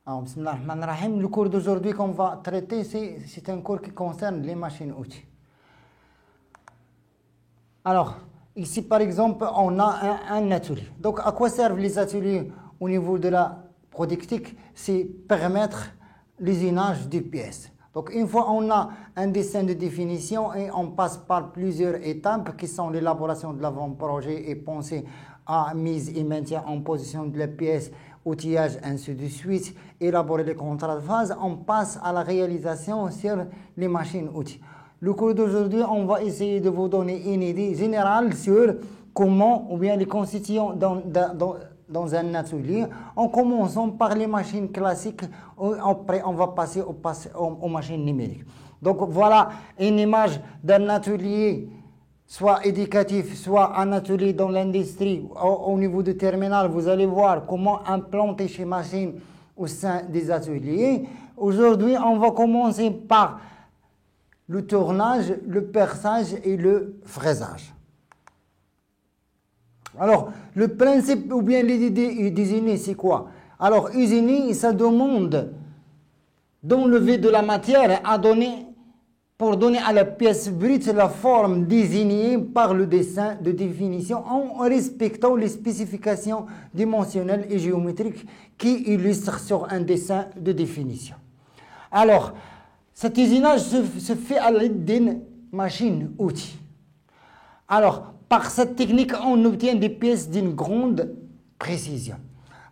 Alors, Bismillah ar-Rahman ar-Rahim. Le cours d'aujourd'hui qu'on va traiter, c'est un cours qui concerne les machines-outils. Alors, ici par exemple, on a un atelier. Donc, à quoi servent les ateliers au niveau de la productique? C'est permettre l'usinage des pièces. Donc, une fois on a un dessin de définition et on passe par plusieurs étapes qui sont l'élaboration de l'avant-projet et penser à mise et maintien en position de la pièce, outillage, ainsi de suite, élaborer les contrats de phase, on passe à la réalisation sur les machines-outils. Le cours d'aujourd'hui, on va essayer de vous donner une idée générale sur comment ou bien les constitutions dans un atelier, en commençant par les machines classiques, après on va passer aux machines numériques. Donc voilà une image d'un atelier, soit éducatif, soit un atelier dans l'industrie. Au niveau du terminal, vous allez voir comment implanter ces machines au sein des ateliers. Aujourd'hui, on va commencer par le tournage, le perçage et le fraisage. Alors, le principe ou bien l'idée d'usiner, c'est quoi? Alors, usiner, ça demande d'enlever de la matière pour donner à la pièce brute la forme désignée par le dessin de définition en respectant les spécifications dimensionnelles et géométriques qui illustrent sur un dessin de définition. Alors, cet usinage se fait à l'aide d'une machine-outil. Alors, par cette technique, on obtient des pièces d'une grande précision.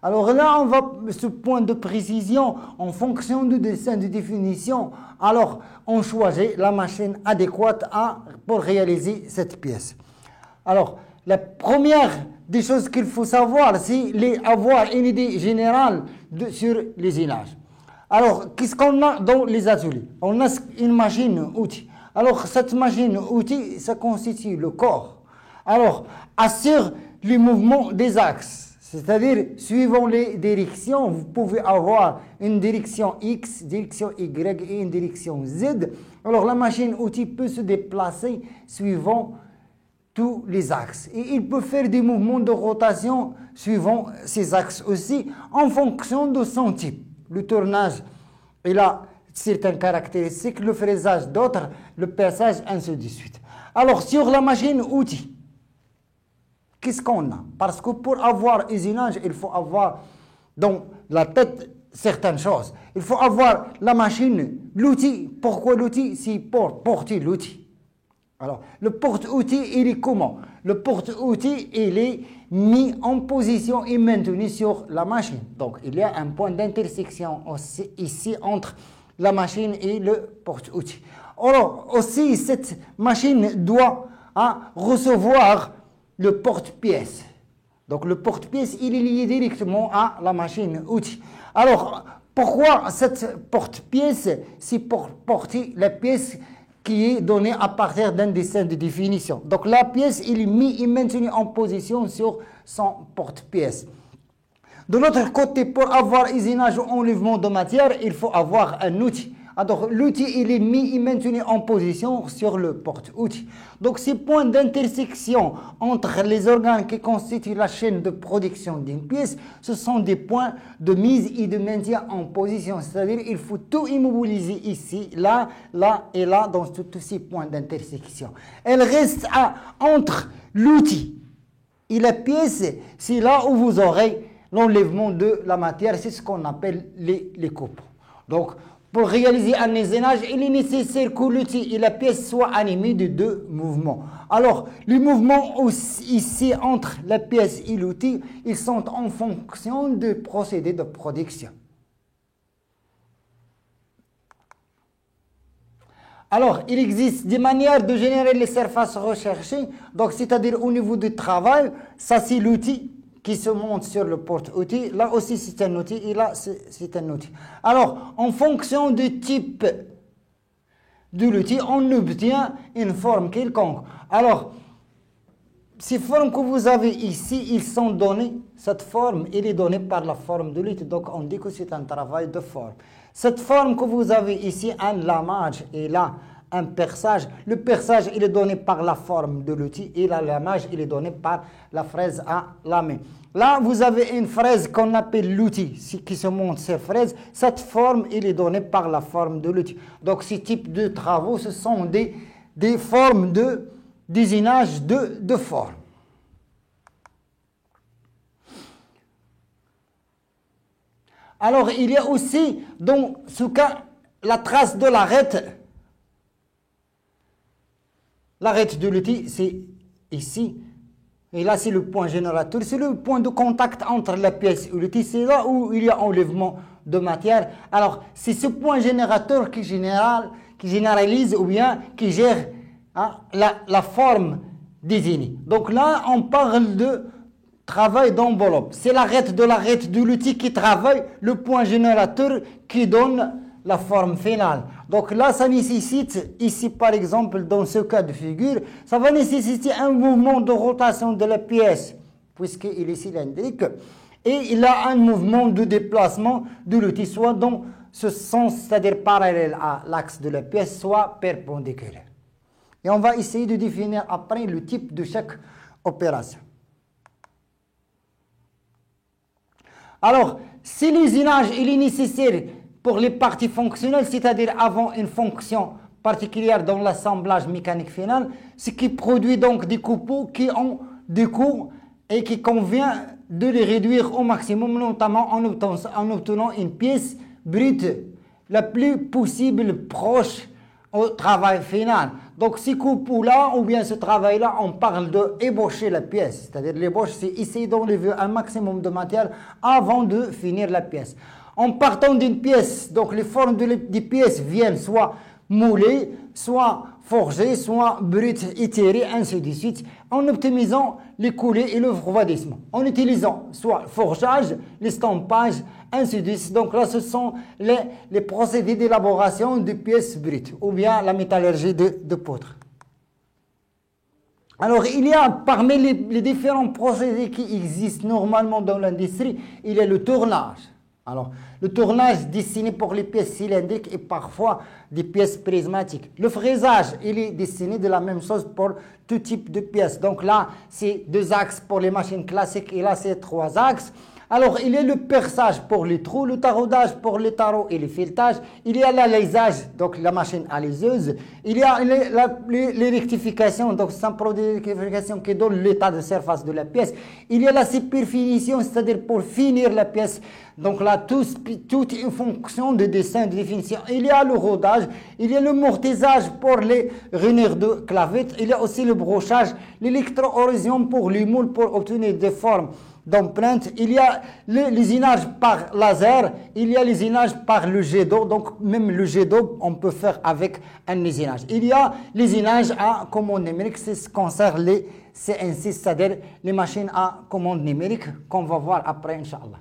Alors là, on va, ce point de précision, en fonction du dessin de définition, alors on choisit la machine adéquate pour réaliser cette pièce. Alors, la première des choses qu'il faut savoir, c'est avoir une idée générale sur l'usinage. Alors, qu'est-ce qu'on a dans les ateliers? On a une machine-outil. Alors, cette machine-outil, ça constitue le corps. Alors, assure les mouvements des axes, c'est-à-dire, suivant les directions, vous pouvez avoir une direction X, direction Y et une direction Z. Alors, la machine-outil peut se déplacer suivant tous les axes. Et il peut faire des mouvements de rotation suivant ces axes aussi, en fonction de son type. Le tournage, il a certaines caractéristiques, le fraisage d'autres, le perçage, ainsi de suite. Alors, sur la machine-outil, qu'est-ce qu'on a? Parce que pour avoir usinage, il faut avoir dans la tête certaines choses. Il faut avoir la machine, l'outil. Pourquoi l'outil? C'est pour porter l'outil. Alors, le porte-outil, il est comment? Le porte-outil, il est mis en position et maintenu sur la machine. Donc, il y a un point d'intersection ici entre la machine et le porte-outil. Alors, aussi, cette machine doit recevoir le porte-pièce. Donc, le porte-pièce, il est lié directement à la machine-outil. Alors, pourquoi cette porte-pièce? C'est pour porter la pièce qui est donnée à partir d'un dessin de définition. Donc, la pièce, il est mis et maintenu en position sur son porte-pièce. De l'autre côté, pour avoir usinage ou enlèvement de matière, il faut avoir un outil. Alors, l'outil, il est mis et maintenu en position sur le porte-outil. Donc, ces points d'intersection entre les organes qui constituent la chaîne de production d'une pièce, ce sont des points de mise et de maintien en position. C'est-à-dire qu'il faut tout immobiliser ici, là, là et là, dans tous ces points d'intersection. Elle reste entre l'outil et la pièce, c'est là où vous aurez l'enlèvement de la matière, c'est ce qu'on appelle les coupes. Donc, pour réaliser un usinage, il est nécessaire que l'outil et la pièce soient animés de deux mouvements. Alors, les mouvements ici entre la pièce et l'outil, ils sont en fonction du procédé de production. Alors, il existe des manières de générer les surfaces recherchées. Donc, c'est-à-dire au niveau du travail, ça c'est l'outil qui se monte sur le porte-outil. Là aussi, c'est un outil et là, c'est un outil. Alors, en fonction du type de l'outil, on obtient une forme quelconque. Alors, ces formes que vous avez ici, ils sont donnés. Cette forme, elle est donnée par la forme de l'outil. Donc, on dit que c'est un travail de forme. Cette forme que vous avez ici, un lamage et là, un perçage. Le perçage, il est donné par la forme de l'outil et la lamage, il est donné par la fraise à lamer. Là, vous avez une fraise qu'on appelle l'outil, qui se montre ces fraises. Cette forme, il est donnée par la forme de l'outil. Donc, ce type de travaux, ce sont des formes de désignage de forme. Alors, il y a aussi, dans ce cas, la trace de l'arête. L'arête de l'outil, c'est ici. Et là, c'est le point générateur. C'est le point de contact entre la pièce et l'outil. C'est là où il y a enlèvement de matière. Alors, c'est ce point générateur qui généralise ou bien qui gère la forme désignée. Donc là, on parle de travail d'enveloppe. C'est l'arête de l'outil qui travaille, le point générateur qui donne la forme finale. Donc là, ça nécessite, ici par exemple, dans ce cas de figure, ça va nécessiter un mouvement de rotation de la pièce, puisqu'il est cylindrique, et il a un mouvement de déplacement de l'outil, soit dans ce sens, c'est-à-dire parallèle à l'axe de la pièce, soit perpendiculaire. Et on va essayer de définir après le type de chaque opération. Alors, si l'usinage est nécessaire pour les parties fonctionnelles, c'est-à-dire avant une fonction particulière dans l'assemblage mécanique final, ce qui produit donc des copeaux qui ont des coûts et qui convient de les réduire au maximum, notamment en obtenant une pièce brute la plus possible proche au travail final. Donc ces copeaux-là, ou bien ce travail-là, on parle de ébaucher la pièce. C'est-à-dire l'ébauche, c'est essayer d'enlever un maximum de matière avant de finir la pièce. En partant d'une pièce, donc les formes des pièces viennent soit moulées, soit forgées, soit brutes, éthérées, ainsi de suite, en optimisant les coulées et le refroidissement, en utilisant soit le forgeage, l'estampage, ainsi de suite. Donc là, ce sont les procédés d'élaboration de pièces brutes, ou bien la métallurgie de poutre. Alors, il y a parmi les différents procédés qui existent normalement dans l'industrie, il y a le tournage. Alors, le tournage destiné pour les pièces cylindriques et parfois des pièces prismatiques. Le fraisage, il est destiné de la même chose pour tout type de pièces. Donc là, c'est 2 axes pour les machines classiques et là, c'est 3 axes. Alors, il y a le perçage pour les trous, le taraudage pour les tarots et les filetages. Il y a l'alésage, donc la machine aliseuse. Il y a les rectifications, donc c'est un produit de rectification qui donne l'état de surface de la pièce. Il y a la superfinition, c'est-à-dire pour finir la pièce. Donc là, tout est en fonction de dessin, de définition. Il y a le rodage, il y a le mortisage pour les rainures de clavette. Il y a aussi le brochage, l'électro-horizon pour les moules pour obtenir des formes d'empreintes. Il y a l'usinage par laser, il y a l'usinage par le jet d'eau. Donc même le jet d'eau, on peut faire avec un usinage. Il y a l'usinage à commande numérique, c'est ce qui concerne les CNC, c'est-à-dire les machines à commande numérique qu'on va voir après, Inch'Allah.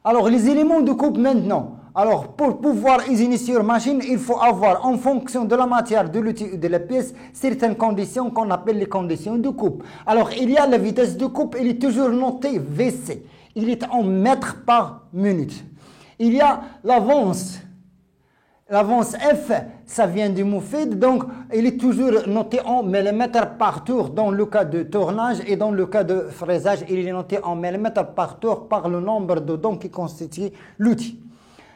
Alors, les éléments de coupe maintenant. Alors, pour pouvoir usiner sur machine, il faut avoir, en fonction de la matière, de l'outil ou de la pièce, certaines conditions qu'on appelle les conditions de coupe. Alors, il y a la vitesse de coupe, elle est toujours notée VC. Il est en mètres par minute. Il y a l'avance. L'avance F, ça vient du mot feed, donc il est toujours noté en millimètres par tour dans le cas de tournage et dans le cas de fraisage, il est noté en millimètres par tour par le nombre de dents qui constitue l'outil.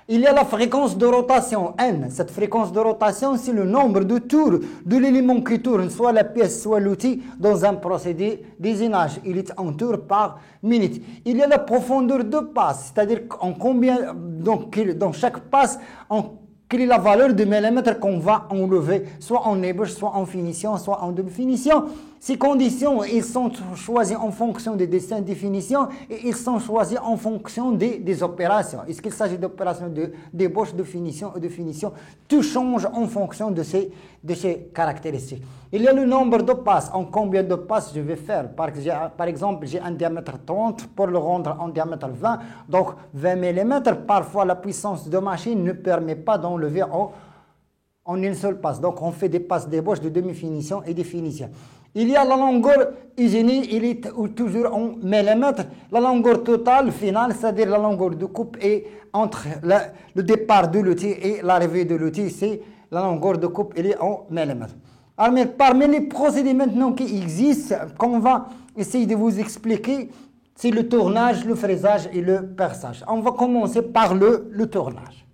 Il y a la fréquence de rotation N. Cette fréquence de rotation, c'est le nombre de tours de l'élément qui tourne, soit la pièce, soit l'outil, dans un procédé d'usinage. Il est en tours par minute. Il y a la profondeur de passe, c'est-à-dire en combien, donc dans chaque passe, quelle est la valeur de millimètres qu'on va enlever, soit en ébauche, soit en finition, soit en double finition. Ces conditions, ils sont choisis en fonction des dessins de définition et ils sont choisis en fonction des opérations. Est-ce qu'il s'agit d'opérations d'ébauche, de finition ou de finition? Tout change en fonction de ces caractéristiques. Il y a le nombre de passes. En combien de passes je vais faire? Par exemple, j'ai un diamètre 30 pour le rendre en diamètre 20. Donc 20 mm. Parfois, la puissance de machine ne permet pas d'enlever en une seule passe. Donc, on fait des passes d'ébauche de demi-finition et de finition. Il y a la longueur usinée, il est toujours en millimètres. La longueur totale finale, c'est-à-dire la longueur de coupe, est entre le départ de l'outil et l'arrivée de l'outil, c'est la longueur de coupe, elle est en millimètres. Alors, mais parmi les procédés maintenant qui existent, qu'on va essayer de vous expliquer, c'est le tournage, le fraisage et le perçage. On va commencer par le tournage.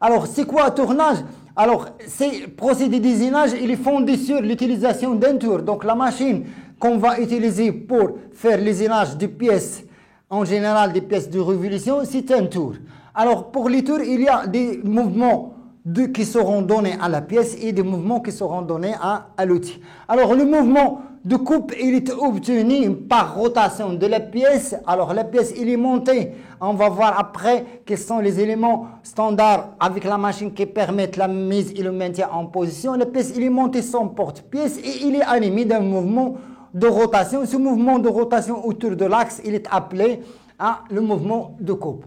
Alors, c'est quoi un tournage? Alors, ces procédés d'usinage, il est fondé sur l'utilisation d'un tour. Donc, la machine qu'on va utiliser pour faire l'usinage des pièces, en général des pièces de révolution, c'est un tour. Alors, pour les tours, il y a des mouvements qui seront donnés à la pièce et des mouvements qui seront donnés à l'outil. Alors, le mouvement de coupe, il est obtenu par rotation de la pièce. Alors, la pièce, il est montée. On va voir après quels sont les éléments standards avec la machine qui permettent la mise et le maintien en position. La pièce, il est monté sans porte-pièce et il est animé d'un mouvement de rotation. Ce mouvement de rotation autour de l'axe, il est appelé le mouvement de coupe.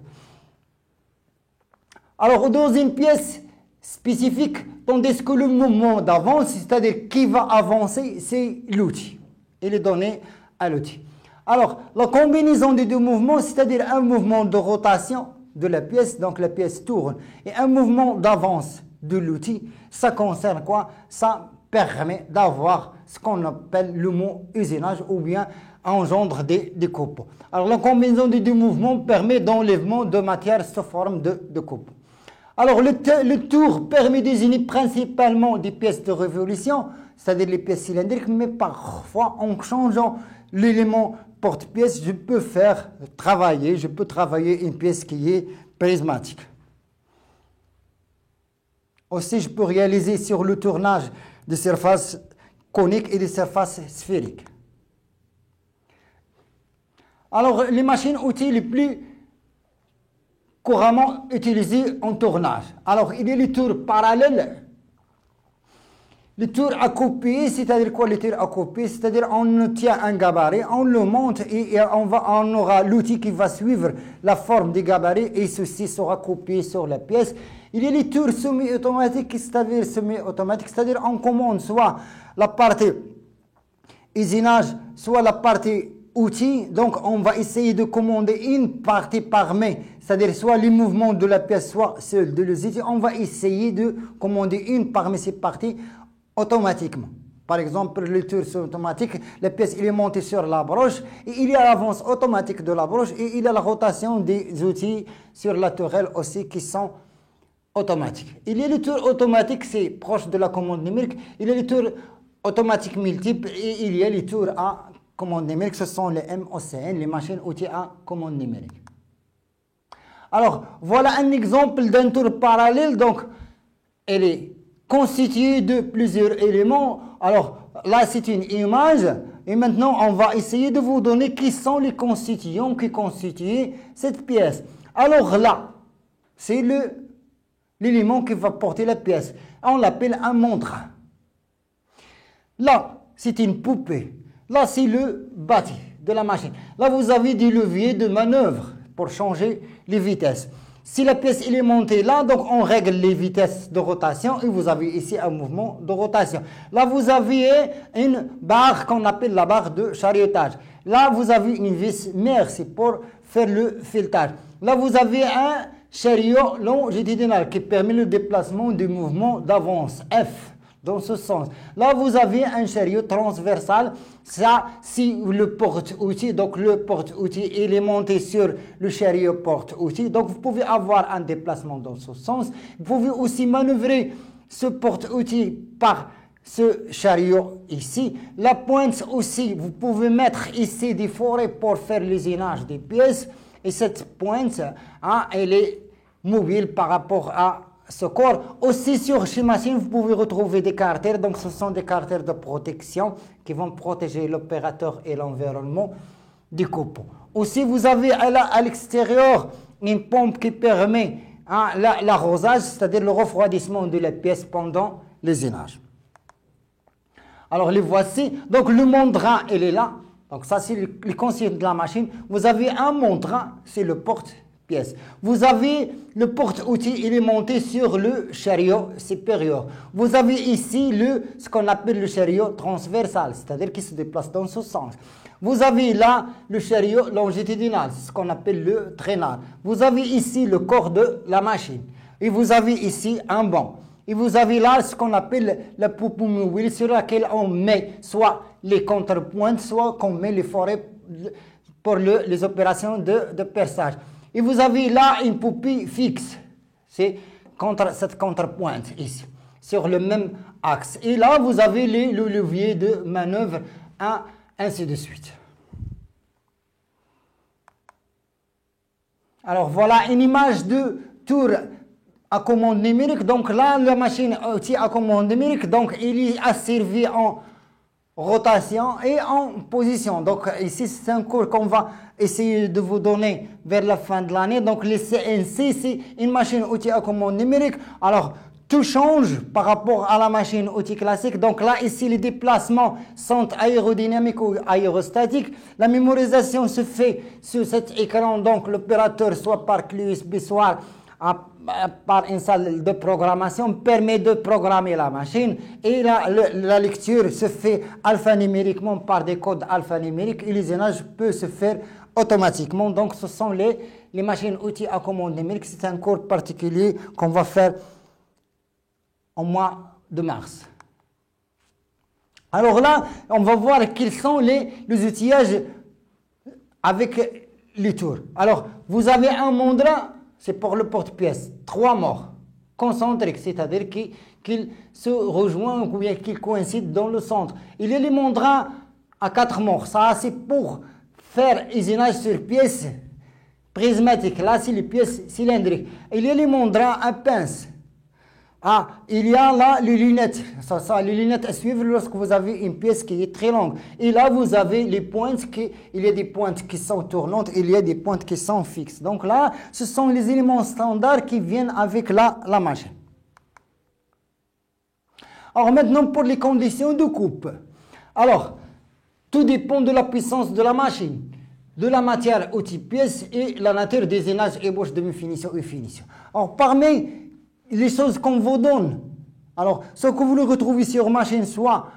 Alors, dans une pièce spécifique, tandis que le mouvement d'avance, c'est-à-dire qui va avancer, c'est l'outil. Il est donné à l'outil. Alors, la combinaison des deux mouvements, c'est-à-dire un mouvement de rotation de la pièce, donc la pièce tourne, et un mouvement d'avance de l'outil, ça concerne quoi? Ça permet d'avoir ce qu'on appelle le mot usinage ou bien engendre des coupes. Alors, la combinaison des deux mouvements permet d'enlèvement de matière sous forme de coupe. Alors, le tour permet d'usiner principalement des pièces de révolution, c'est-à-dire les pièces cylindriques, mais parfois, en changeant l'élément porte-pièce, je peux travailler une pièce qui est prismatique. Aussi, je peux réaliser sur le tournage des surfaces coniques et des surfaces sphériques. Alors, les machines-outils les plus couramment utilisées en tournage. Alors, il y a les tours parallèles. Les tours à couper, c'est-à-dire quoi les tours à couper? C'est-à-dire on tient un gabarit, on le monte et on aura l'outil qui va suivre la forme du gabarit et ceci sera coupé sur la pièce. Il y a les tours semi-automatiques, c'est-à-dire on commande soit la partie usinage, soit la partie outil. Donc on va essayer de commander une partie par main, c'est-à-dire soit les mouvements de la pièce, soit ceux de l'outil. On va essayer de commander une parmi ces parties automatiquement. Par exemple, le tour automatique, la pièce il est montée sur la broche et il y a l'avance automatique de la broche et il y a la rotation des outils sur la tourelle aussi qui sont automatiques. Il y a le tour automatique, c'est proche de la commande numérique. Il y a les tours automatiques multiples et il y a les tours à commande numérique, ce sont les MOCN, les machines-outils à commande numérique. Alors, voilà un exemple d'un tour parallèle. Donc, elle est constituée de plusieurs éléments. Alors, là, c'est une image. Et maintenant, on va essayer de vous donner qui sont les constituants qui constituent cette pièce. Alors là, c'est l'élément qui va porter la pièce. On l'appelle un montre. Là, c'est une poupée. Là, c'est le bâti de la machine. Là, vous avez des leviers de manœuvre pour changer les vitesses. Si la pièce est montée là, donc on règle les vitesses de rotation et vous avez ici un mouvement de rotation. Là, vous avez une barre qu'on appelle la barre de chariotage. Là, vous avez une vis mère, c'est pour faire le filetage. Là, vous avez un chariot longitudinal qui permet le déplacement du mouvement d'avance, F. Dans ce sens. Là, vous avez un chariot transversal. Ça, si le porte-outil, donc le porte-outil, il est monté sur le chariot porte-outil. Donc, vous pouvez avoir un déplacement dans ce sens. Vous pouvez aussi manœuvrer ce porte-outil par ce chariot ici. La pointe aussi, vous pouvez mettre ici des forêts pour faire l'usinage des pièces. Et cette pointe, elle est mobile par rapport à ce corps. Aussi sur ces machines, vous pouvez retrouver des carters. Donc ce sont des carters de protection qui vont protéger l'opérateur et l'environnement du coupe. Aussi vous avez à l'extérieur une pompe qui permet l'arrosage, c'est-à-dire le refroidissement de la pièce pendant l'usinage. Alors les voici. Donc le mondrain, il est là. Donc ça c'est le concept de la machine. Vous avez un mondrain, c'est le porte pièce. Vous avez le porte-outil, il est monté sur le chariot supérieur. Vous avez ici ce qu'on appelle le chariot transversal, c'est-à-dire qui se déplace dans ce sens. Vous avez là le chariot longitudinal, ce qu'on appelle le traînard. Vous avez ici le corps de la machine. Et vous avez ici un banc. Et vous avez là ce qu'on appelle la poupe mobile sur laquelle on met soit les contrepointes, soit qu'on met les forêts pour les opérations de perçage. Et vous avez là une poupée fixe, c'est cette contrepointe ici, sur le même axe. Et là, vous avez le levier de manœuvre, ainsi de suite. Alors voilà une image de tour à commande numérique. Donc là, la machine outil à commande numérique, donc il est asservi en rotation et en position. Donc ici, c'est un cours qu'on va essayer de vous donner vers la fin de l'année. Donc le CNC, c'est une machine outil à commande numérique. Alors, tout change par rapport à la machine outil classique. Donc là, ici, les déplacements sont aérodynamiques ou aérostatiques. La mémorisation se fait sur cet écran. Donc l'opérateur, soit par clé USB, soit par une salle de programmation, permet de programmer la machine. Et la lecture se fait alphanumériquement par des codes alphanumériques. Et l'usinage peut se faire automatiquement. Donc ce sont les machines outils à commande numérique. C'est un cours particulier qu'on va faire au mois de mars. Alors là, on va voir quels sont les outillages avec les tours. Alors, vous avez un mandrin, c'est pour le porte-pièce, 3 morts concentriques, c'est-à-dire qu'ils se rejoignent ou bien qu'ils coïncident dans le centre. Il y a les mandrins à 4 morts, ça c'est pour faire usinage sur pièces prismatiques. Là, c'est les pièces cylindriques. Il y a les mandrins à pince. Il y a là les lunettes. Les lunettes à suivre lorsque vous avez une pièce qui est très longue. Et là, vous avez les pointes. Il y a des pointes qui sont tournantes, il y a des pointes qui sont fixes. Donc là, ce sont les éléments standards qui viennent avec la machine. Alors maintenant, pour les conditions de coupe. Alors, tout dépend de la puissance de la machine, de la matière outil pièce et la nature des usages, ébauche, demi-finition et finition. Alors, parmi les choses qu'on vous donne, alors ce que vous le retrouvez sur machine, soit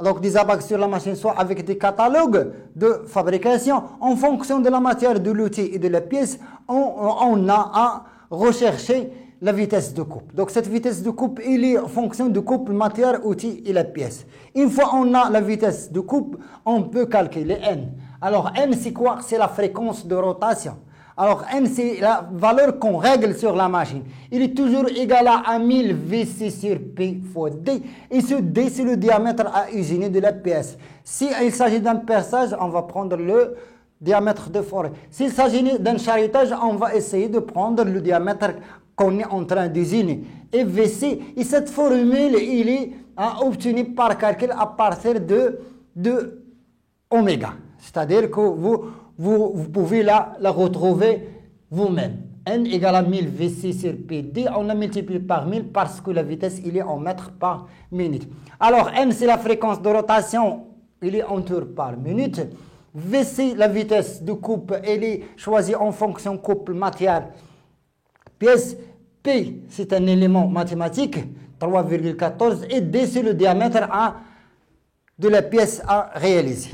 donc des abacs sur la machine, soit avec des catalogues de fabrication, en fonction de la matière de l'outil et de la pièce, on a à rechercher la vitesse de coupe. Donc cette vitesse de coupe, il est en fonction de couple matière, outil et la pièce. Une fois on a la vitesse de coupe, on peut calculer N. Alors N, c'est quoi? C'est la fréquence de rotation. Alors N, c'est la valeur qu'on règle sur la machine. Il est toujours égal à 1000 VC sur P fois D. Et ce D, c'est le diamètre à usiner de la pièce. Si il s'agit d'un perçage, on va prendre le diamètre de forêt. S'il s'agit d'un charutage, on va essayer de prendre le diamètre qu'on est en train d'usiner. Et VC, et cette formule, il est obtenu par calcul à partir de oméga. C'est-à-dire que vous pouvez la retrouver vous-même. N égale à 1000 VC sur PD. On a multiplié par 1000 parce que la vitesse, il est en mètres par minute. Alors, N, c'est la fréquence de rotation. Il est en tours par minute. VC, la vitesse de coupe, elle est choisie en fonction couple matière pièce. P, c'est un élément mathématique, 3,14. Et D, c'est le diamètre de la pièce à réaliser.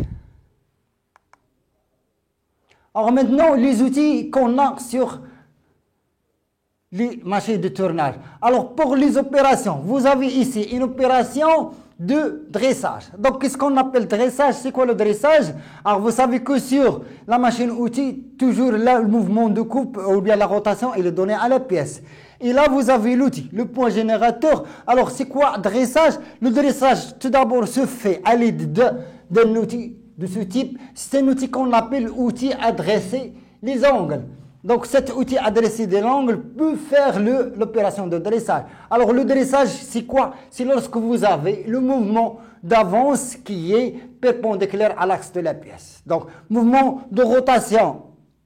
Alors maintenant, les outils qu'on a sur les machines de tournage. Alors pour les opérations, vous avez ici une opération de dressage. Donc qu'est-ce qu'on appelle dressage? C'est quoi le dressage? Alors vous savez que sur la machine outil, toujours là, le mouvement de coupe ou bien la rotation, il est donné à la pièce. Et là, vous avez l'outil, le point générateur. Alors c'est quoi dressage? Le dressage, tout d'abord, se fait à l'aide d'un outil de ce type. C'est un outil qu'on appelle outil à dresser les angles. Donc cet outil à dresser des angles peut faire l'opération de dressage. Alors le dressage, c'est quoi? C'est lorsque vous avez le mouvement d'avance qui est perpendiculaire à l'axe de la pièce. Donc mouvement de rotation,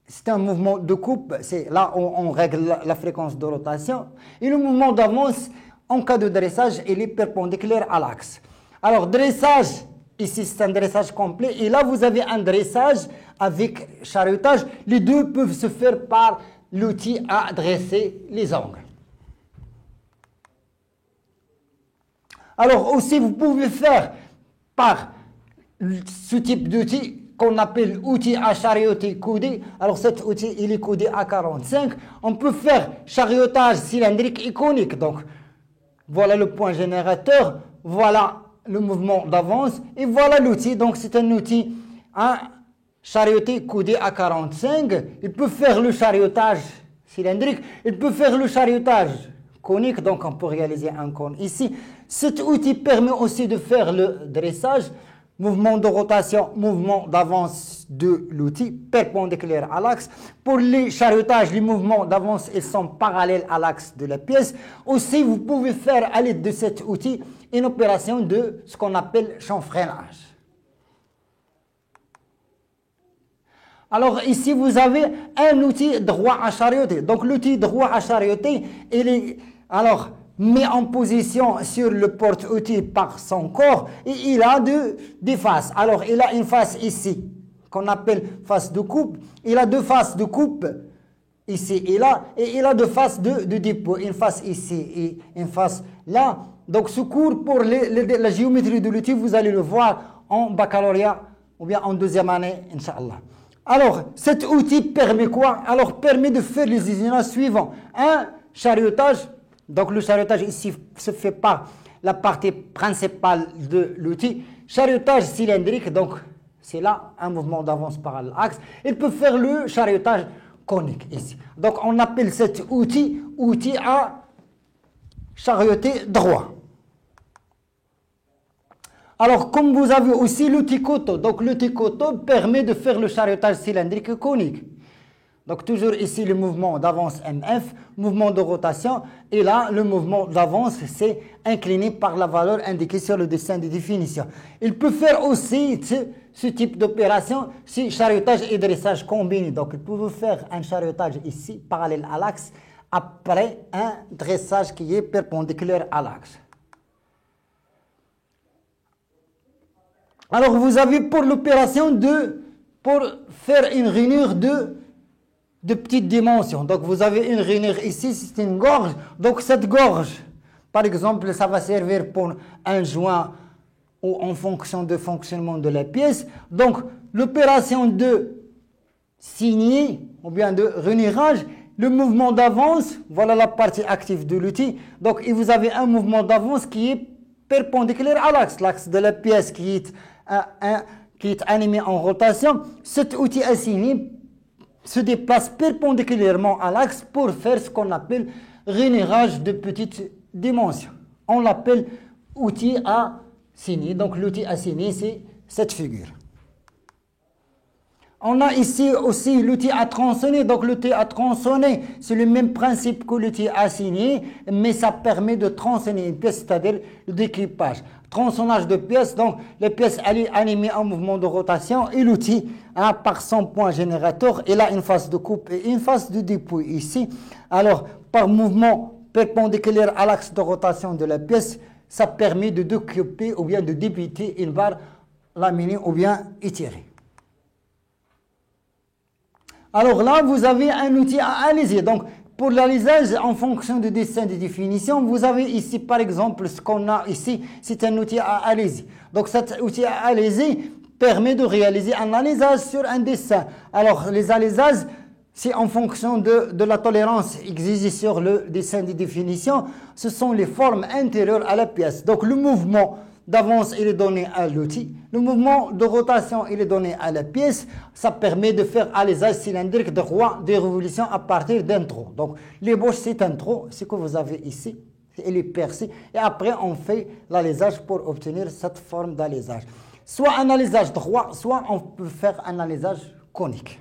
c'est un mouvement de coupe, c'est là où on règle la fréquence de rotation. Et le mouvement d'avance, en cas de dressage, il est perpendiculaire à l'axe. Alors dressage, ici, c'est un dressage complet. Et là, vous avez un dressage avec charutage. Les deux peuvent se faire par l'outil à dresser les angles. Alors aussi, vous pouvez faire par ce type d'outil qu'on appelle outil à charioter coudé. Alors cet outil, il est coudé à 45. On peut faire chariotage cylindrique et conique. Donc voilà le point générateur, voilà le mouvement d'avance et voilà l'outil. Donc c'est un outil à charioter coudé à 45. Il peut faire le chariotage cylindrique, il peut faire le chariotage conique, donc on peut réaliser un cône ici. Cet outil permet aussi de faire le dressage, mouvement de rotation, mouvement d'avance de l'outil perpendiculaire à l'axe. Pour les chariotages, les mouvements d'avance, ils sont parallèles à l'axe de la pièce. Aussi, vous pouvez faire à l'aide de cet outil une opération de ce qu'on appelle chanfreinage. Alors ici, vous avez un outil droit à charioter. Donc l'outil droit à charioter, il est mis en position sur le porte-outil par son corps et il a des faces. Alors il a une face ici qu'on appelle face de coupe. Il a deux faces de coupe ici et là et il a deux faces de dépôt. Une face ici et une face là. Donc ce cours pour la géométrie de l'outil, vous allez le voir en baccalauréat ou bien en deuxième année, Inch'Allah. Alors, cet outil permet quoi? Alors, permet de faire les usages suivants. Un chariotage. Donc, le chariotage ici se fait par la partie principale de l'outil. Chariotage cylindrique, donc c'est là un mouvement d'avance par l'axe. Il peut faire le chariotage conique ici. Donc, on appelle cet outil à charioter droit. Alors, comme vous avez aussi l'outil koto, donc l'outil koto permet de faire le chariotage cylindrique conique. Donc, toujours ici, le mouvement d'avance MF, mouvement de rotation, et là, le mouvement d'avance, c'est incliné par la valeur indiquée sur le dessin de définition. Il peut faire aussi ce type d'opération, si chariotage et dressage combinés. Donc, il peut faire un chariotage ici, parallèle à l'axe, après un dressage qui est perpendiculaire à l'axe. Alors, vous avez pour l'opération pour faire une rainure de petites dimensions. Donc, vous avez une rainure ici, c'est une gorge. Donc, cette gorge, par exemple, ça va servir pour un joint ou en fonction du fonctionnement de la pièce. Donc, l'opération de signer ou bien de rainurage, le mouvement d'avance, voilà la partie active de l'outil. Donc, et vous avez un mouvement d'avance qui est perpendiculaire à l'axe de la pièce qui est animé en rotation. Cet outil assigné se déplace perpendiculairement à l'axe pour faire ce qu'on appelle rainurage de petites dimensions. On l'appelle outil assigné. Donc l'outil assigné, c'est cette figure. On a ici aussi l'outil à tronçonner. Donc l'outil à tronçonner, c'est le même principe que l'outil assigné, mais ça permet de tronçonner une pièce, c'est-à-dire le déclippage. Tronçonnage de pièces, donc les pièces animées en mouvement de rotation et l'outil, par son point générateur, il a une face de coupe et une face de dépôt ici. Alors, par mouvement perpendiculaire à l'axe de rotation de la pièce, ça permet de découper ou bien de débiter une barre laminée ou bien étirée. Alors là, vous avez un outil à aliser. Donc, pour l'alisage, en fonction du dessin de définition, vous avez ici, par exemple, ce qu'on a ici, c'est un outil à aliser. Donc, cet outil à aliser permet de réaliser un alisage sur un dessin. Alors, les alisages, c'est en fonction de la tolérance exigée sur le dessin de définition, ce sont les formes intérieures à la pièce. Donc, le mouvement d'avance, il est donné à l'outil. Le mouvement de rotation, il est donné à la pièce. Ça permet de faire alisage cylindrique droit des révolutions à partir d'un trou. Donc, l'ébauche, c'est un trou, ce que vous avez ici. Il est percé. Et après, on fait l'alisage pour obtenir cette forme d'alisage. Soit un alisage droit, soit on peut faire un alisage conique.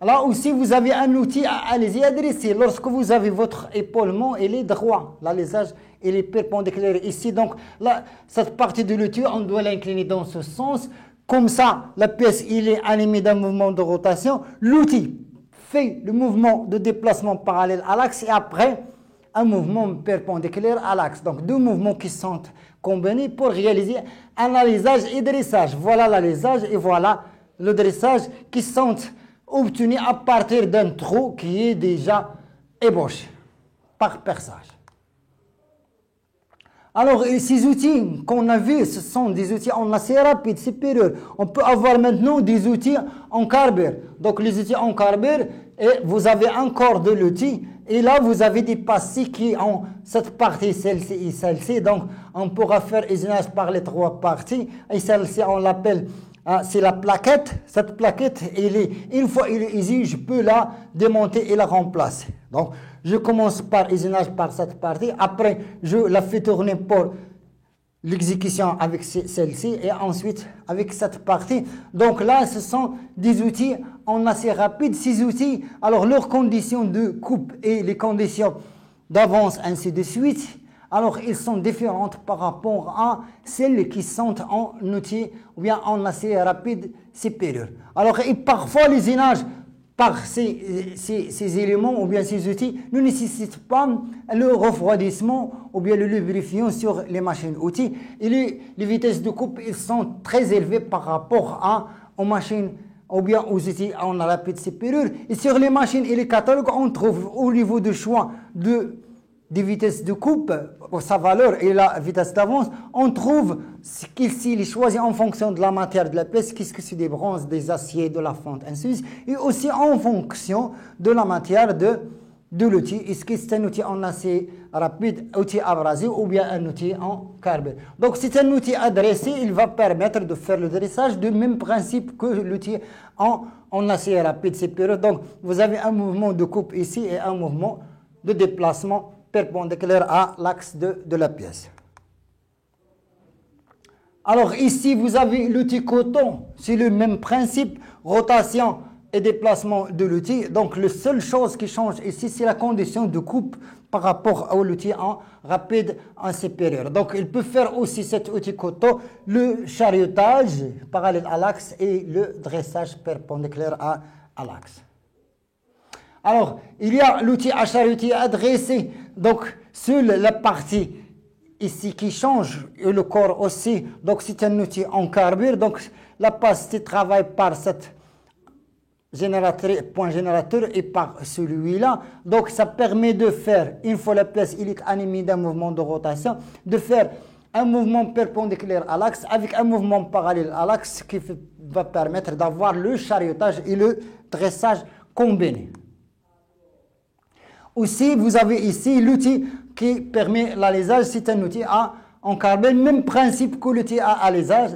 Là aussi, vous avez un outil à aliser, à dresser. Lorsque vous avez votre épaulement, il est droit. L'alisage, il est perpendiculaire ici. Donc, là, cette partie de l'outil, on doit l'incliner dans ce sens. Comme ça, la pièce, il est animée d'un mouvement de rotation. L'outil fait le mouvement de déplacement parallèle à l'axe et après, un mouvement perpendiculaire à l'axe. Donc, deux mouvements qui sont combinés pour réaliser un alisage et dressage. Voilà l'alisage et voilà le dressage qui sont obtenu à partir d'un trou qui est déjà ébauché par perçage. Alors, ces outils qu'on a vus, ce sont des outils en acier rapide supérieur. On peut avoir maintenant des outils en carbure. Donc, les outils en carbure, et vous avez encore de l'outil. Et là, vous avez des pastilles qui ont cette partie, celle-ci et celle-ci. Donc, on pourra faire usinage par les trois parties. Et celle-ci, on l'appelle, c'est la plaquette. Cette plaquette, une fois elle est usée, je peux la démonter et la remplacer. Donc, je commence par usinage par cette partie. Après, je la fais tourner pour l'exécution avec celle-ci et ensuite avec cette partie. Donc là, ce sont des outils en acier rapide. Ces outils, alors leurs conditions de coupe et les conditions d'avance, ainsi de suite, alors ils sont différentes par rapport à celles qui sont en outil ou bien en acier rapide supérieur. Alors, et parfois, l'usinage par ces éléments ou bien ces outils ne nécessitent pas le refroidissement ou bien le lubrifiant sur les machines-outils. Et les vitesses de coupe ils sont très élevées par rapport aux machines ou bien aux outils en rapide supérieur. Et sur les machines et les catalogues, on trouve au niveau du choix des vitesses de coupe, sa valeur et la vitesse d'avance, on trouve s'il est choisi en fonction de la matière de la pièce, qu'est-ce que c'est des bronzes, des aciers, de la fonte, ainsi de suite, et aussi en fonction de la matière de l'outil. Est-ce que c'est un outil en acier rapide, outil abrasé ou bien un outil en carbure. Donc c'est un outil adressé, il va permettre de faire le dressage du même principe que l'outil en acier rapide supérieur. Donc vous avez un mouvement de coupe ici et un mouvement de déplacement perpendiculaire à l'axe de la pièce. Alors ici, vous avez l'outil coton, c'est le même principe, rotation et déplacement de l'outil. Donc la seule chose qui change ici, c'est la condition de coupe par rapport à l'outil en rapide en supérieur. Donc il peut faire aussi cet outil coton, le chariotage parallèle à l'axe et le dressage perpendiculaire à l'axe. Alors, il y a l'outil à charioter adressé. Donc, seule la partie ici qui change et le corps aussi. Donc, c'est un outil en carbure. Donc, la pastille travaille par cette point générateur et par celui-là. Donc, ça permet de faire, une fois la pièce est animée d'un mouvement de rotation, de faire un mouvement perpendiculaire à l'axe avec un mouvement parallèle à l'axe qui va permettre d'avoir le chariotage et le dressage combinés. Aussi, vous avez ici l'outil qui permet l'alésage. C'est un outil en carbone, même principe que l'outil à alésage.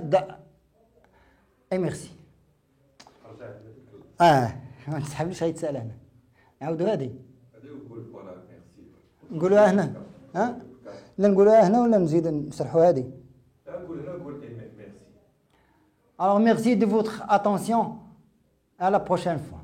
Et merci. ما تسحبليش غيتسال انا نعاودوا هذه نقولوها هنا لا نقولوها هنا ولا نزيد نشرحوا هذه لا نقول هنا نقول ميرسي. Alors merci de votre attention, à la prochaine fois.